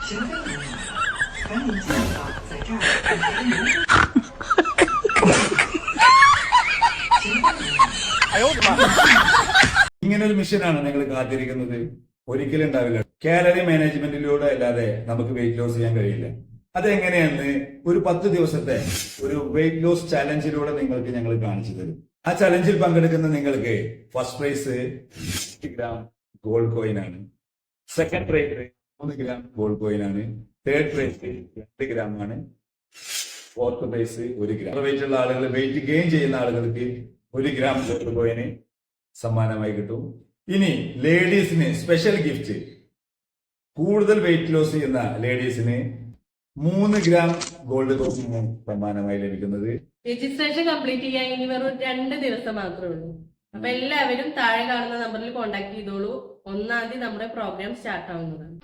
神飞人员，赶紧尽早在这儿给别人留。ഇങ്ങനൊരു മിഷനാണ് നിങ്ങൾ കാത്തിരിക്കുന്നത്? ഒരിക്കലും ഉണ്ടാവില്ല. കാലറി മാനേജ്മെന്റിലൂടെ അല്ലാതെ നമുക്ക് വെയിറ്റ് ലോസ് ചെയ്യാൻ കഴിയില്ല. അതെങ്ങനെയാന്ന് ഒരു 10 ദിവസത്തെ ഒരു വെയിറ്റ് ലോസ് ചാലഞ്ചിലൂടെ നിങ്ങൾക്ക് ഞങ്ങൾ കാണിച്ചു തരും. ആ ചലഞ്ചിൽ പങ്കെടുക്കുന്ന നിങ്ങൾക്ക് first prize 50 gram gold coin ആണ്. Second prize 3 gram gold coin ആണ്. തേർഡ് പ്രൈസ് 2 ഗ്രാം ആണ്. Fourth prize 1 gram. വെയിറ്റ് ഉള്ള ആളുകൾ, വെയിറ്റ് ഗെയിൻ ചെയ്യുന്ന ആളുകൾക്ക് 1 ഗ്രാം ഗോൾഡ് കോയിന് സമ്മാനമായി കിട്ടും. ഇനി ലേഡീസിന് സ്പെഷ്യൽ ഗിഫ്റ്റ്. കൂടുതൽ വെയിറ്റ് ലോസ് ചെയ്യുന്ന ലേഡീസിന് 3 ഗ്രാം ഗോൾഡ് കോയിൻ സമ്മാനമായി ലഭിക്കുന്നത്. രജിസ്ട്രേഷൻ കംപ്ലീറ്റ് ചെയ്യാൻ ഇനി വെറും 2 ദിവസം മാത്രമേ ഉള്ളൂ. അപ്പൊ എല്ലാവരും താഴെ കാണുന്ന നമ്പറിൽ കോൺടാക്ട് ചെയ്തോളൂ. 1-ാം തീയതി നമ്മുടെ പ്രോഗ്രാം സ്റ്റാർട്ട് ആവുന്നതാണ്.